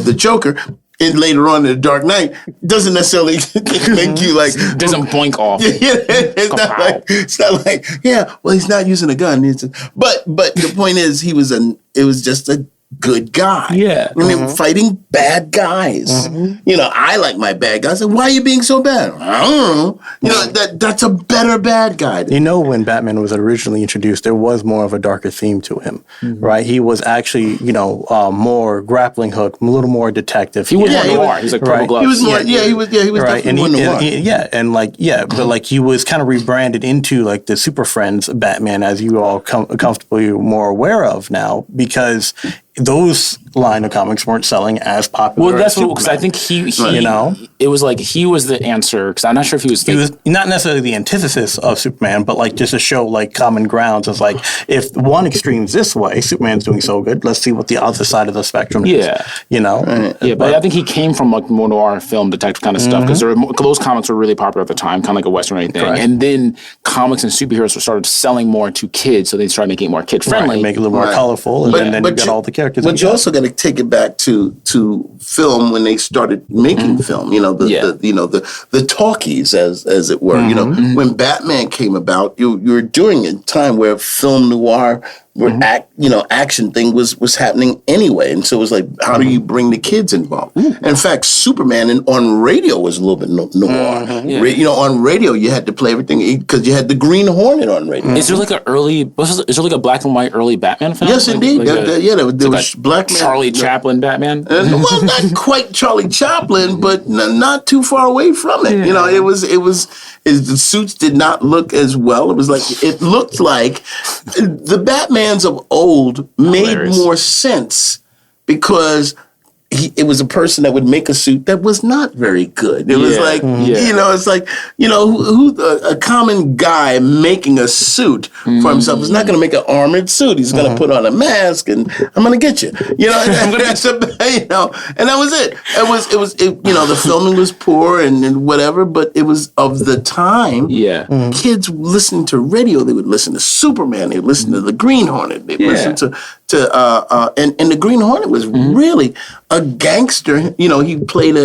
the Joker. And later on in the Dark Knight, doesn't necessarily make you like... Doesn't boink off. It's not like, yeah, well, he's not using a gun. But the point is, it was just a good guy. Yeah. I mean, fighting bad guys. You know, I like my bad guys. Like, why are you being so bad? I don't know. You know, that's a better bad guy. You know, when Batman was originally introduced, there was more of a darker theme to him, right? He was actually, you know, more grappling hook, a little more detective. He was more noir. He's like Purple Gloves. He was more, he was right. definitely more noir. But like he was kind of rebranded into like the Super Friends Batman, as you all comfortably more aware of now, because those line of comics weren't selling as popular. Well, that's what, because I think he you know, it was like he was the answer, because I'm not sure if he was not necessarily the antithesis of Superman, but like just to show like common grounds. It's like, if one extreme's this way, Superman's doing so good, let's see what the other side of the spectrum is. You know? Yeah, but I think he came from like more noir film detective kind of stuff, because those comics were really popular at the time, kind of like a Western or anything. Correct. And then comics and superheroes started selling more to kids, so they started making it more kid friendly, make it a little more colorful, and then you got all the characters. But you also got to take it back to film when they started making film. You know, the talkies, as it were. You know, when Batman came about, you were during a time where film noir where action thing was happening anyway. And so it was like, how do you bring the kids involved? In fact, Superman on radio was a little bit noir. On radio you had to play everything because you had the Green Hornet on radio. Is there like is there like a black and white early Batman film? Yes, indeed. There was Black Man. Charlie Chaplin Batman. Well, not quite Charlie Chaplin, but not too far away from it. The suits did not look as well. It looked like the Batmans of old made more sense because it was a person that would make a suit that was not very good. It was it's like, who a common guy making a suit for himself is not going to make an armored suit. He's going to put on a mask and I'm going to get you. And that was it. The filming was poor and whatever, but it was of the time. Yeah. Kids listening to radio, they would listen to Superman, they would listen to the Green Hornet, they would listen to the Green Hornet was really a gangster. He played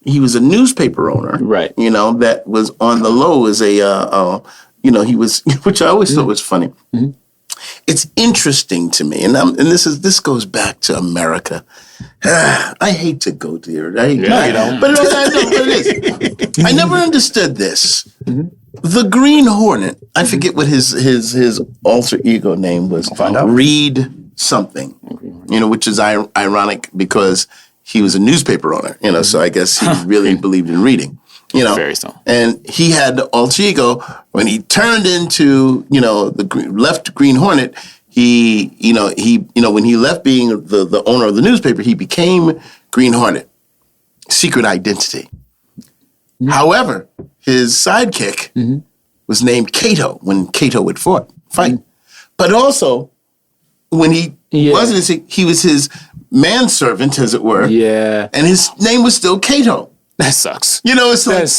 he was a newspaper owner, right? That was on the low as he was, which I always thought was funny. Mm-hmm. It's interesting to me, and this goes back to America. I hate to go there, but it is. I never understood this. Mm-hmm. The Green Hornet. I forget what his alter ego name was. Reed something. Which is ironic because he was a newspaper owner. So I guess he really believed in reading. Very so. And he had the alter ego when he turned into left Green Hornet. He when he left being the owner of the newspaper, he became Green Hornet. Secret identity. Mm-hmm. However, his sidekick was named Kato when Kato would fight. Mm-hmm. But also, when he wasn't, he was his manservant, as it were. Yeah. And his name was still Kato. That sucks. It's like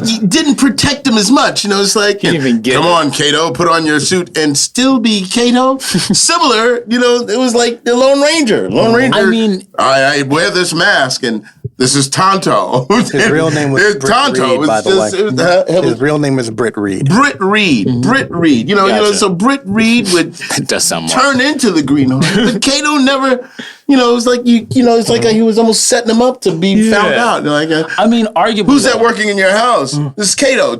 he didn't protect him as much. It's like, come on, Kato, put on your suit and still be Kato. Similar, it was like the Lone Ranger. I mean, I wear this mask and this is Tonto. His real name was Britt Tonto. Reed, by the way. His real name was Britt Reed. Britt Reed. Mm-hmm. Britt Reed. Gotcha. So Britt Reed would turn into the Green Hornet. But Kato never, it was like it's like he was almost setting him up to be found out. I mean, arguably, who's that working in your house? This is Kato,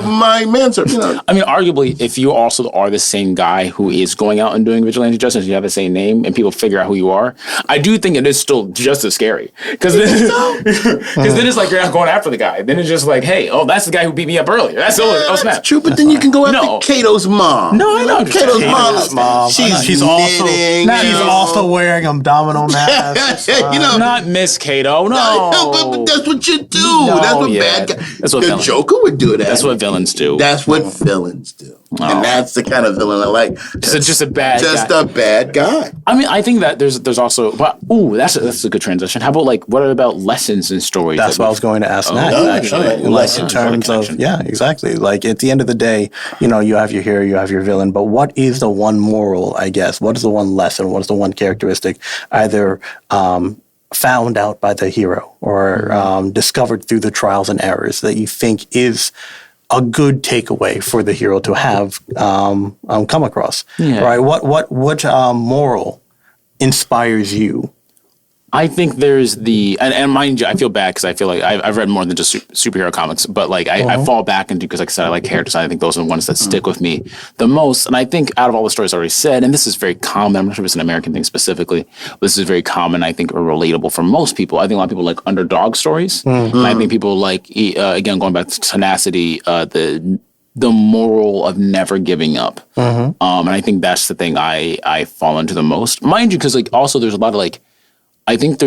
my manservant. I mean, arguably, if you also are the same guy who is going out and doing vigilante justice, you have the same name, and people figure out who you are. I do think it is still just as scary because then it's like you're not going after the guy. Then it's just like, hey, that's the guy who beat me up earlier. That's snap. That's true, but then you can go after Kato's mom. No, I know. Kato's mom. She's also wearing abdominal mask. Not Miss Kato. No, but that's what you do. That's what bad guys. The Joker would do that. That's what villains do. That's what villains do. And that's the kind of villain I like. Just a bad guy. A bad guy. I mean, I think that there's also, that's a good transition. How about what about lessons in stories? That's what I was going to ask next, actually. In terms of, exactly. Like at the end of the day, you have your hero, you have your villain, but what is the one moral, I guess? What is the one lesson? What is the one characteristic either found out by the hero or discovered through the trials and errors that you think is a good takeaway for the hero to have come across? Right? What moral inspires you? I think there's and mind you, I feel bad because I feel like I've read more than just superhero comics, but I fall back into, because like I said, I like character design. I think those are the ones that stick with me the most. And I think out of all the stories I already said, and this is very common, I'm not sure if it's an American thing specifically, but this is very common, I think, or relatable for most people. I think a lot of people like underdog stories. And I think people like, again, going back to tenacity, the moral of never giving up. And I think that's the thing I fall into the most. Mind you, because also there's a lot of I think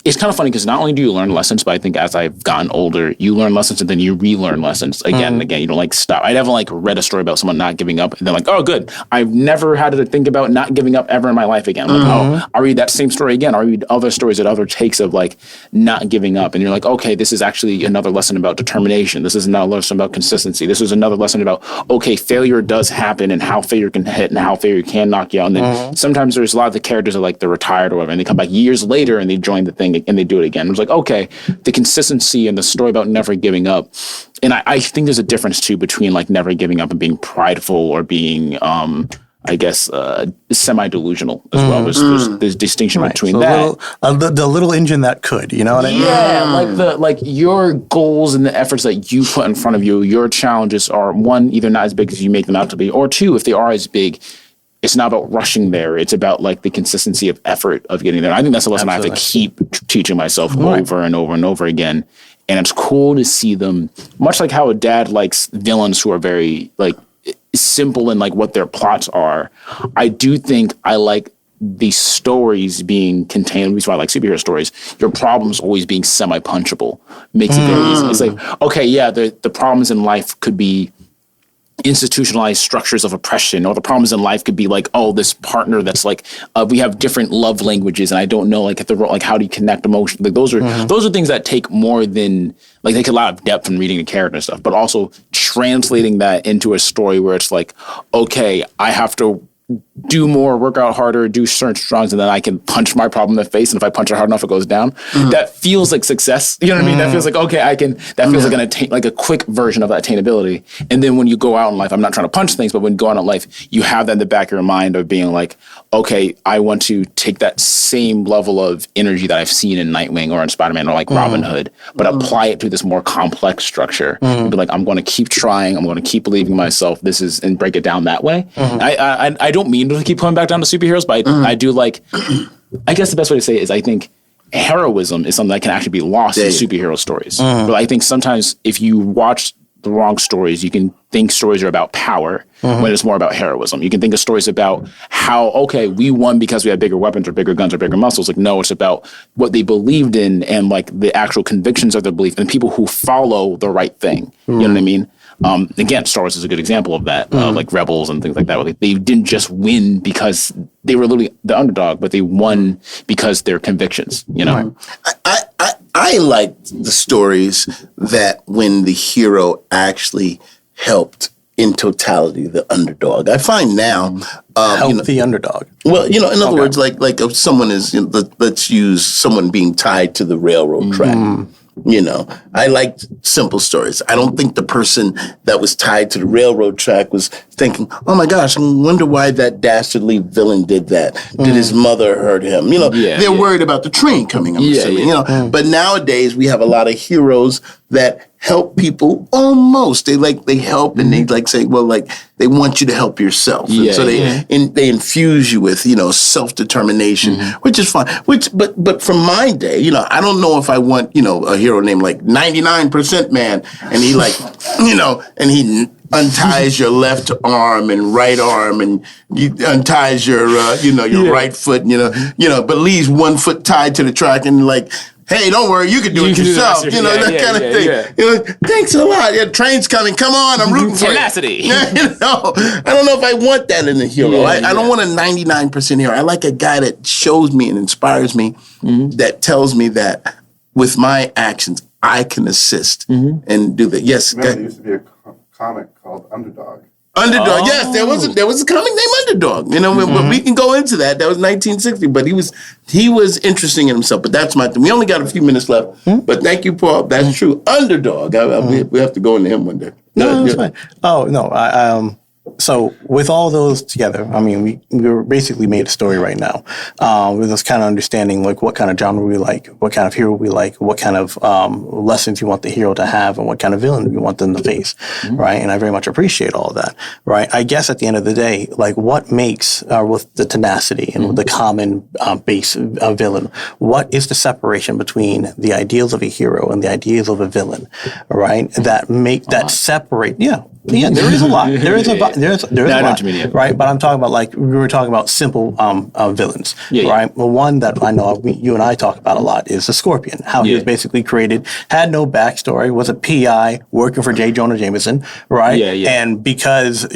it's kind of funny because not only do you learn lessons, but I think as I've gotten older, you learn lessons and then you relearn lessons again and again. You don't stop. I never read a story about someone not giving up and then oh, good. I've never had to think about not giving up ever in my life again. I'll read that same story again. I'll read other stories at other takes of not giving up. And you're like, okay, this is actually another lesson about determination. This is another lesson about consistency. This is another lesson about, okay, failure does happen and how failure can hit and how failure can knock you out. And then sometimes there's a lot of the characters are they're retired or whatever, and they come back years later and they join the thing and they do it again. It was okay, the consistency and the story about never giving up. And I think there's a difference too between never giving up and being prideful or being I guess, semi-delusional as well. There's distinction between So that. the little engine that could, you know what I mean? Yeah, like your goals and the efforts that you put in front of you, your challenges are, one, either not as big as you make them out to be, or two, if they are as big, it's not about rushing there. It's about like the consistency of effort of getting there. I think that's a lesson I have to keep teaching myself over and over and over again. And it's cool to see them, much like how a dad likes villains who are very like simple in like what their plots are. I do think I like the stories being contained. That's why I like superhero stories. Your problems always being semi-punchable makes it very easy. It's like, okay, yeah, the problems in life could be institutionalized structures of oppression, or the problems in life could be like, oh, this partner that's like, we have different love languages, and I don't know like how do you connect emotion? Like those are things that take more than like, they take a lot of depth in reading the character and stuff, but also translating that into a story where it's like, okay, I have to do more, work out harder, do certain strongs, and then I can punch my problem in the face. And if I punch it hard enough, it goes down. That feels like success. You know what I mean? That feels like, okay, that feels like a quick version of that attainability. And then when you go out in life, I'm not trying to punch things, but when you go out in life, you have that in the back of your mind of being like, okay, I want to take that same level of energy that I've seen in Nightwing or in Spider-Man or like Robin Hood, but apply it to this more complex structure. And be like, I'm going to keep trying. I'm going to keep believing in myself. And break it down that way. I don't mean to keep coming back down to superheroes, but I do like, I guess the best way to say it is I think heroism is something that can actually be lost in superhero stories. But I think sometimes if you watch the wrong stories, you can think stories are about power when it's more about heroism. You can think of stories about how, okay, we won because we had bigger weapons or bigger guns or bigger muscles. Like, no, it's about what they believed in and like the actual convictions of their belief and people who follow the right thing. You know what I mean? Again, Star Wars is a good example of that, like Rebels and things like that. Where they didn't just win because they were literally the underdog, but they won because their convictions, you know? I liked the stories that when the hero actually helped in totality the underdog. I find now Help the underdog. Well, in other words, like if someone is, let's use someone being tied to the railroad track. I liked simple stories. I don't think the person that was tied to the railroad track was thinking, oh my gosh, I wonder why that dastardly villain did that. Did his mother hurt him? They're worried about the train coming, I'm assuming. But nowadays we have a lot of heroes that help people almost. They help and they like say, well, like they want you to help yourself. So they infuse you with, self-determination, which is fine. But from my day, I don't know if I want, a hero named like 99% Man, and he like, and he unties your left arm and right arm, and you unties your, your right foot, but leaves one foot tied to the track, and like, hey, don't worry, you can do it yourself. That kind of thing. Thanks a lot. Yeah, train's coming. Come on, I'm rooting for you. Tenacity. I don't know if I want that in a hero. I don't want a 99% hero. I like a guy that shows me and inspires me, that tells me that with my actions, I can assist and do that. Yes. There used to be a comic called Underdog. Underdog, yes, there was a comic named Underdog. We can go into that. That was 1960, but he was interesting in himself. But that's my thing. We only got a few minutes left. But thank you, Paul. That's true. Underdog. We have to go into him one day. No, that's fine. Oh no, so with all those together, I mean, we basically made a story right now with us kind of understanding like what kind of genre we like, what kind of hero we like, what kind of lessons you want the hero to have, and what kind of villain you want them to face, right? And I very much appreciate all of that, right? I guess at the end of the day, like what makes with the tenacity and with the common base villain, what is the separation between the ideals of a hero and the ideals of a villain, right? That make that separate, Yeah, there is a lot. There is a lot, right? But I'm talking about like we were talking about simple villains, right? Well, one that I know you and I talk about a lot is the Scorpion. How he was basically created, had no backstory, was a PI working for J. Jonah Jameson, right? And because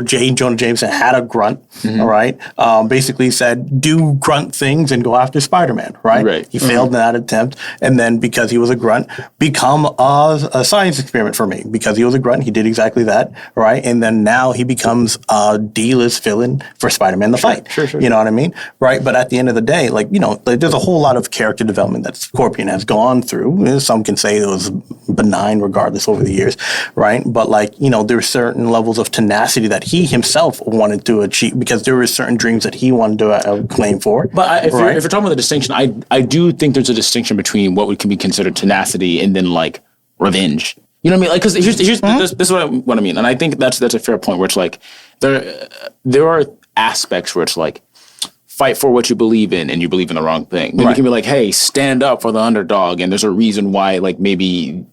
J. Jonah Jameson had a grunt, all right? Basically said, do grunt things and go after Spider-Man, right? He failed in that attempt. And then because he was a grunt, become a science experiment for me. Because he was a grunt, he did exactly that, right? And then now he becomes a D-list villain for Spider-Man the fight. Sure. You know what I mean? Right? But at the end of the day, like there's a whole lot of character development that Scorpion has gone through. Some can say it was benign regardless over the years, right? But there's certain levels of tenacity that he himself wanted to achieve because there were certain dreams that he wanted to claim for. But if you're talking about the distinction, I do think there's a distinction between what can be considered tenacity and then like revenge. You know what I mean? Like, because here's this is what I mean, and I think that's a fair point where it's like there are aspects where it's like fight for what you believe in and you believe in the wrong thing. Then you can be like, hey, stand up for the underdog, and there's a reason why like maybe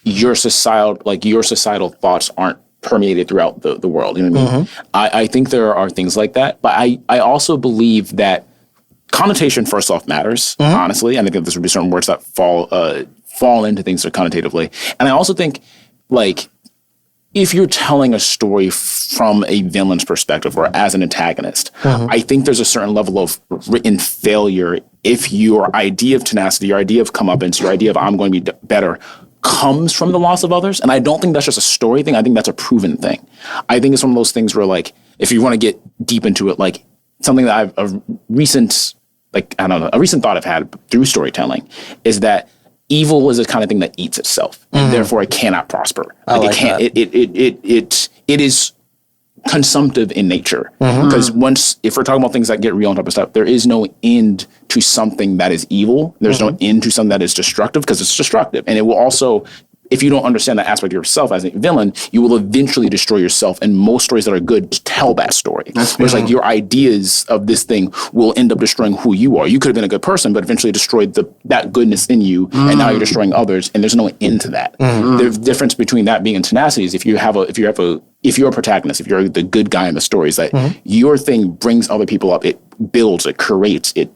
your societal thoughts aren't permeated throughout the world. You know what I mean? I think there are things like that, but I also believe that connotation first off matters. Honestly, I think that there would be certain words that fall into things connotatively, and I also think like if you're telling a story from a villain's perspective or as an antagonist, I think there's a certain level of written failure if your idea of tenacity, your idea of comeuppance, your idea of I'm going to be better comes from the loss of others. And I don't think that's just a story thing. I think that's a proven thing. I think it's one of those things where like, if you want to get deep into it, like something that a recent thought I've had through storytelling is that evil is the kind of thing that eats itself, and therefore it cannot prosper. Like it can't. It is consumptive in nature because if we're talking about things that get real on top of stuff, there is no end to something that is evil. There's no end to something that is destructive because it's destructive, and it will also. If you don't understand that aspect of yourself as a villain, you will eventually destroy yourself. And most stories that are good tell that story. Whereas like your ideas of this thing will end up destroying who you are. You could have been a good person, but eventually destroyed that goodness in you. And now you're destroying others. And there's no end to that. The difference between that being in tenacity is if you're a protagonist, if you're the good guy in the story, is that your thing brings other people up. It builds, it creates, it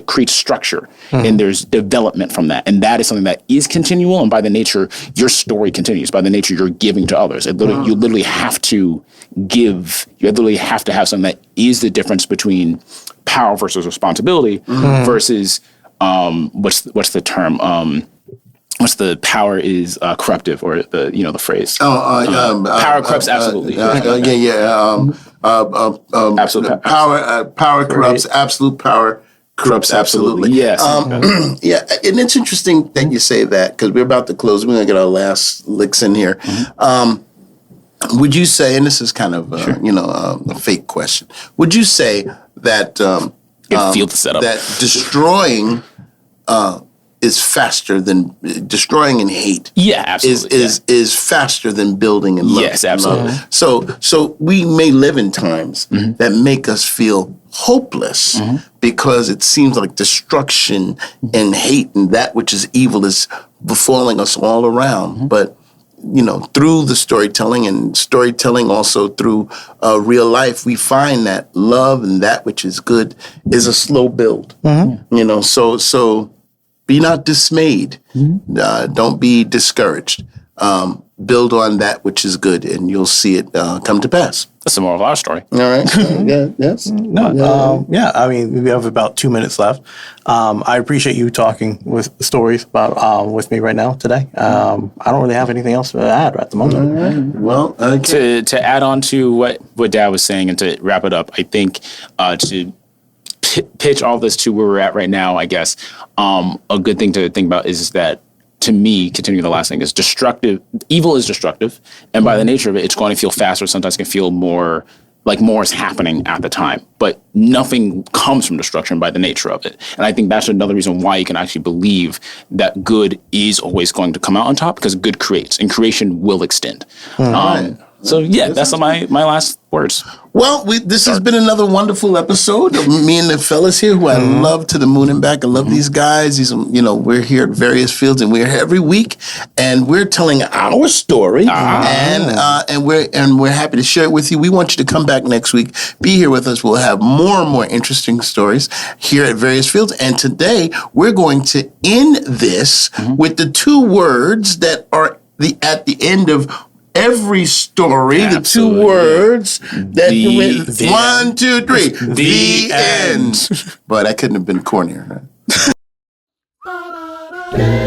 creates structure, and there's development from that, and that is something that is continual. And by the nature, your story continues. By the nature, you're giving to others. You literally have to give. You literally have to have something that is the difference between power versus responsibility versus what's the term? What's the power is corruptive, or the phrase? Power corrupts absolutely. Absolute power corrupts. Absolute power corrupts absolutely. Yes. Yeah, and it's interesting that you say that because we're about to close. We're going to get our last licks in here. Would you say, and this is kind of a fake question, would you say that feel the setup. that destroying is faster than destroying in hate? Yeah, absolutely. Is faster than building and love. Yes, absolutely. So we may live in times that make us feel hopeless because it seems like destruction and hate and that which is evil is befalling us all around. But through the storytelling and storytelling also through real life, we find that love and that which is good is a slow build. So be not dismayed. Don't be discouraged. Build on that which is good, and you'll see it come to pass. That's the moral of our story. All right. Yes. No. I mean, we have about 2 minutes left. I appreciate you talking with stories about with me right now today. I don't really have anything else to add at the moment. All right. Well, okay. To add on to what Dad was saying, and to wrap it up, I think to pitch all this to where we're at right now, I guess a good thing to think about is that, to me, continuing the last thing, is destructive. Evil is destructive, and by the nature of it, it's going to feel faster. Sometimes it can feel more like more is happening at the time, but nothing comes from destruction by the nature of it. And I think that's another reason why you can actually believe that good is always going to come out on top, because good creates, and creation will extend. So yeah, that's my last words. Well, this has been another wonderful episode of me and the fellas here, who I love to the moon and back. I love these guys. These, we're here at Various Fields, and we're here every week, and we're telling our story, and we're happy to share it with you. We want you to come back next week, be here with us. We'll have more and more interesting stories here at Various Fields, and today we're going to end this with the two words that are at the end of every story. Absolutely. The two words that the 1, 2, 3. The end. But I couldn't have been cornier. Huh?